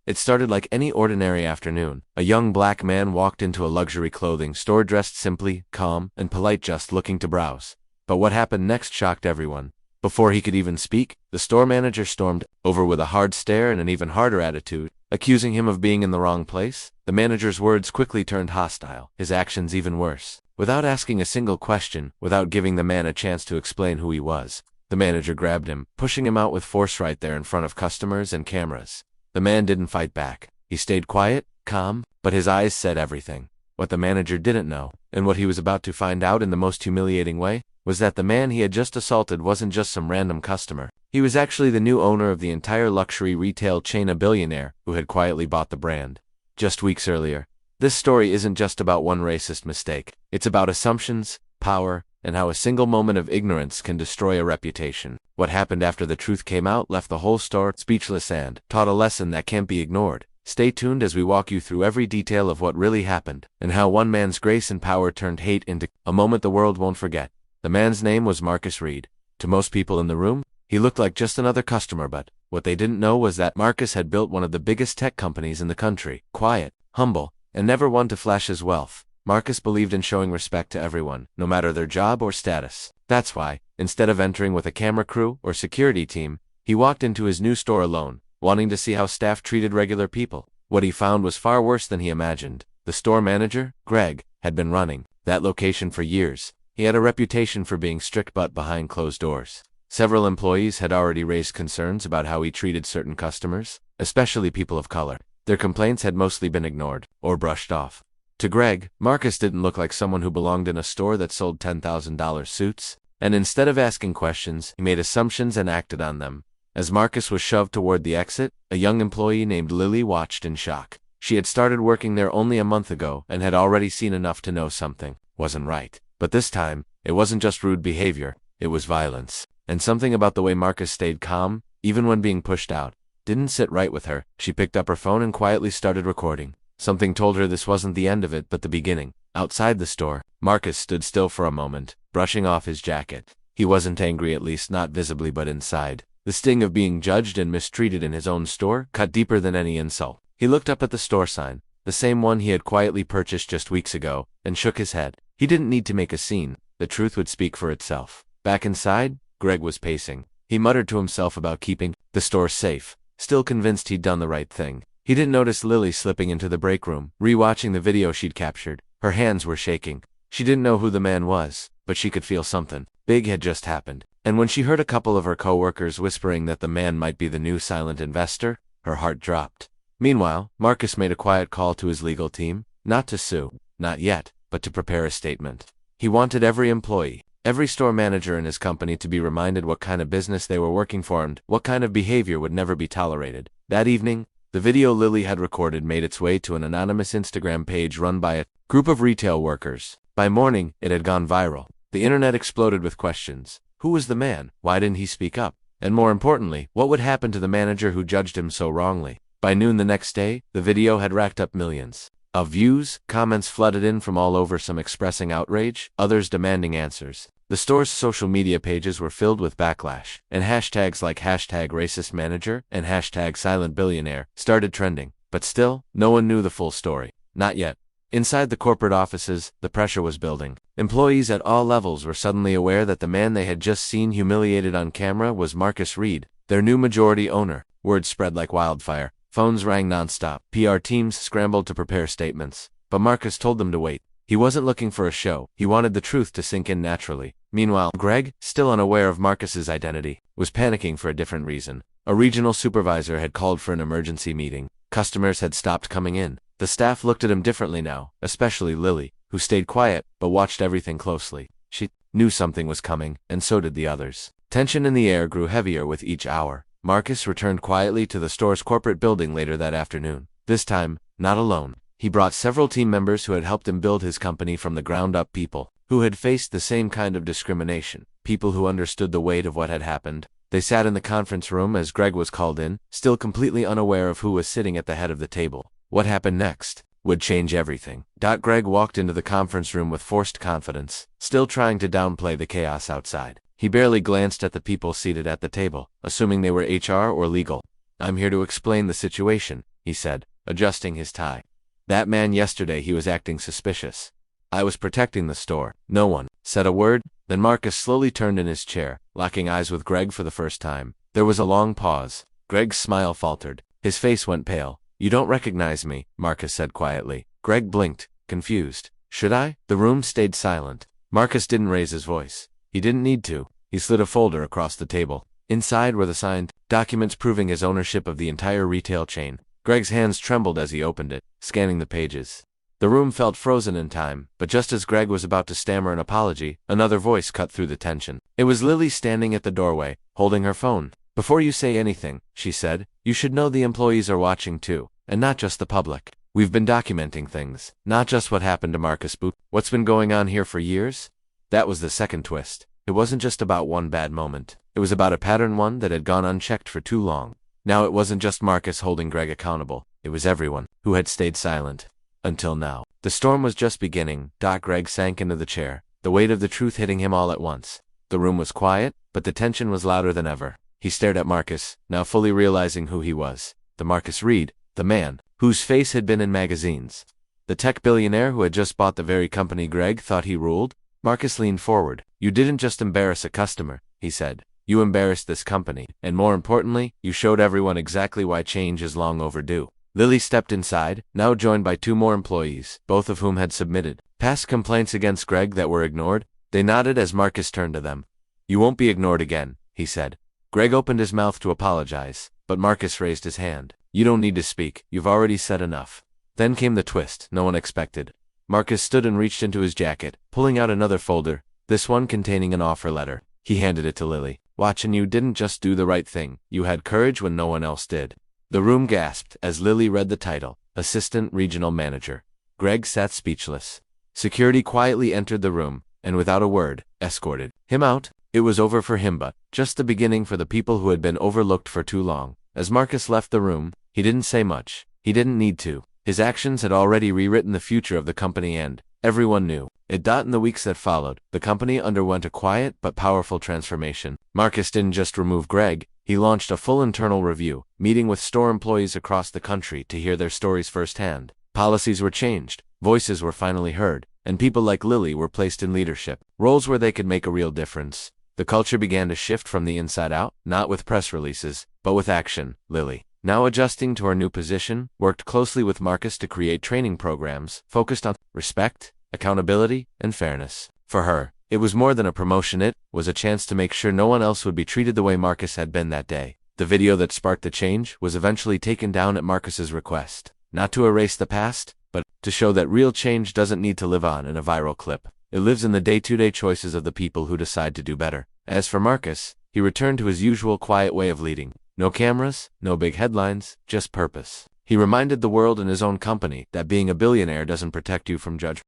It started like any ordinary afternoon. A young black man walked into a luxury clothing store dressed simply, calm, and polite, just looking to browse. But what happened next shocked everyone. Before he could even speak, the store manager stormed over with a hard stare and an even harder attitude, accusing him of being in the wrong place. The manager's words quickly turned hostile, his actions even worse. Without asking a single question, without giving the man a chance to explain who he was, the manager grabbed him, pushing him out with force right there in front of customers and cameras. The man didn't fight back. He stayed quiet, calm, but his eyes said everything. What the manager didn't know, and what he was about to find out in the most humiliating way, was that the man he had just assaulted wasn't just some random customer. He was actually the new owner of the entire luxury retail chain, a billionaire who had quietly bought the brand just weeks earlier. This story isn't just about one racist mistake. It's about assumptions, power, and how a single moment of ignorance can destroy a reputation. What happened after the truth came out left the whole store speechless and taught a lesson that can't be ignored. Stay tuned as we walk you through every detail of what really happened, and how one man's grace and power turned hate into a moment the world won't forget. The man's name was Marcus Reed. To most people in the room, he looked like just another customer, but what they didn't know was that Marcus had built one of the biggest tech companies in the country. Quiet, humble, and never one to flash his wealth, Marcus believed in showing respect to everyone, no matter their job or status. That's why, instead of entering with a camera crew or security team, he walked into his new store alone, wanting to see how staff treated regular people. What he found was far worse than he imagined. The store manager, Greg, had been running that location for years. He had a reputation for being strict but behind closed doors. Several employees had already raised concerns about how he treated certain customers, especially people of color. Their complaints had mostly been ignored or brushed off. To Greg, Marcus didn't look like someone who belonged in a store that sold $10,000 suits, and instead of asking questions, he made assumptions and acted on them. As Marcus was shoved toward the exit, a young employee named Lily watched in shock. She had started working there only a month ago and had already seen enough to know something wasn't right. But this time, it wasn't just rude behavior, it was violence. And something about the way Marcus stayed calm, even when being pushed out, didn't sit right with her. She picked up her phone and quietly started recording. Something told her this wasn't the end of it, but the beginning. Outside the store, Marcus stood still for a moment, brushing off his jacket. He wasn't angry, at least not visibly, but inside. The sting of being judged and mistreated in his own store cut deeper than any insult. He looked up at the store sign, the same one he had quietly purchased just weeks ago, and shook his head. He didn't need to make a scene. The truth would speak for itself. Back inside, Greg was pacing. He muttered to himself about keeping the store safe, still convinced he'd done the right thing. He didn't notice Lily slipping into the break room, rewatching the video she'd captured. Her hands were shaking. She didn't know who the man was, but she could feel something big had just happened. And when she heard a couple of her coworkers whispering that the man might be the new silent investor, her heart dropped. Meanwhile, Marcus made a quiet call to his legal team, not to sue, not yet, but to prepare a statement. He wanted every employee, every store manager in his company to be reminded what kind of business they were working for and what kind of behavior would never be tolerated. That evening, the video Lily had recorded made its way to an anonymous Instagram page run by a group of retail workers. By morning, it had gone viral. The internet exploded with questions. Who was the man? Why didn't he speak up? And more importantly, what would happen to the manager who judged him so wrongly? By noon the next day, the video had racked up millions of views. Comments flooded in from all over, some expressing outrage, others demanding answers. The store's social media pages were filled with backlash, and hashtags like #racistmanager and #silentbillionaire started trending. But still, no one knew the full story. Not yet. Inside the corporate offices, the pressure was building. Employees at all levels were suddenly aware that the man they had just seen humiliated on camera was Marcus Reed, their new majority owner. Word spread like wildfire. Phones rang nonstop. PR teams scrambled to prepare statements. But Marcus told them to wait. He wasn't looking for a show. He wanted the truth to sink in naturally. Meanwhile, Greg, still unaware of Marcus's identity, was panicking for a different reason. A regional supervisor had called for an emergency meeting. Customers had stopped coming in. The staff looked at him differently now, especially Lily, who stayed quiet but watched everything closely. She knew something was coming, and so did the others. Tension in the air grew heavier with each hour. Marcus returned quietly to the store's corporate building later that afternoon. This time, not alone. He brought several team members who had helped him build his company from the ground up, people who had faced the same kind of discrimination, people who understood the weight of what had happened. They sat in the conference room as Greg was called in, still completely unaware of who was sitting at the head of the table. What happened next would change everything. Greg walked into the conference room with forced confidence, still trying to downplay the chaos outside. He barely glanced at the people seated at the table, assuming they were HR or legal. "I'm here to explain the situation," he said, adjusting his tie. That man yesterday, he was acting suspicious. I was protecting the store. No one said a word. Then Marcus slowly turned in his chair, locking eyes with Greg for the first time. There was a long pause. Greg's smile faltered. His face went pale. You don't recognize me, Marcus said quietly. Greg blinked, confused. Should I? The room stayed silent. Marcus didn't raise his voice. He didn't need to. He slid a folder across the table. Inside were the signed documents proving his ownership of the entire retail chain. Greg's hands trembled as he opened it, scanning the pages. The room felt frozen in time, but just as Greg was about to stammer an apology, another voice cut through the tension. It was Lily standing at the doorway, holding her phone. Before you say anything, she said, you should know the employees are watching too, and not just the public. We've been documenting things, not just what happened to Marcus Boot. What's been going on here for years? That was the second twist. It wasn't just about one bad moment. It was about a pattern, one that had gone unchecked for too long. Now it wasn't just Marcus holding Greg accountable. It was everyone who had stayed silent. Until now. The storm was just beginning. Greg sank into the chair, the weight of the truth hitting him all at once. The room was quiet, but the tension was louder than ever. He stared at Marcus, now fully realizing who he was. The Marcus Reed, the man whose face had been in magazines. The tech billionaire who had just bought the very company Greg thought he ruled. Marcus leaned forward. You didn't just embarrass a customer, he said. You embarrassed this company, and more importantly, you showed everyone exactly why change is long overdue. Lily stepped inside, now joined by two more employees, both of whom had submitted past complaints against Greg that were ignored. They nodded as Marcus turned to them. You won't be ignored again, he said. Greg opened his mouth to apologize, but Marcus raised his hand. You don't need to speak, you've already said enough. Then came the twist no one expected. Marcus stood and reached into his jacket, pulling out another folder, this one containing an offer letter. He handed it to Lily. Watch, and you didn't just do the right thing, you had courage when no one else did. The room gasped as Lily read the title, Assistant Regional Manager. Greg sat speechless. Security quietly entered the room, and without a word, escorted him out. It was over for him, but just the beginning for the people who had been overlooked for too long. As Marcus left the room, he didn't say much. He didn't need to. His actions had already rewritten the future of the company, and everyone knew it. In the weeks that followed, the company underwent a quiet but powerful transformation. Marcus didn't just remove Greg, he launched a full internal review, meeting with store employees across the country to hear their stories firsthand. Policies were changed, voices were finally heard, and people like Lily were placed in leadership roles where they could make a real difference. The culture began to shift from the inside out, not with press releases, but with action. Lily, now adjusting to her new position, worked closely with Marcus to create training programs focused on respect, accountability, and fairness. For her, it was more than a promotion, it was a chance to make sure no one else would be treated the way Marcus had been that day. The video that sparked the change was eventually taken down at Marcus's request, not to erase the past, but to show that real change doesn't need to live on in a viral clip. It lives in the day-to-day choices of the people who decide to do better. As for Marcus, he returned to his usual quiet way of leading. No cameras, no big headlines, just purpose. He reminded the world and his own company that being a billionaire doesn't protect you from judgment.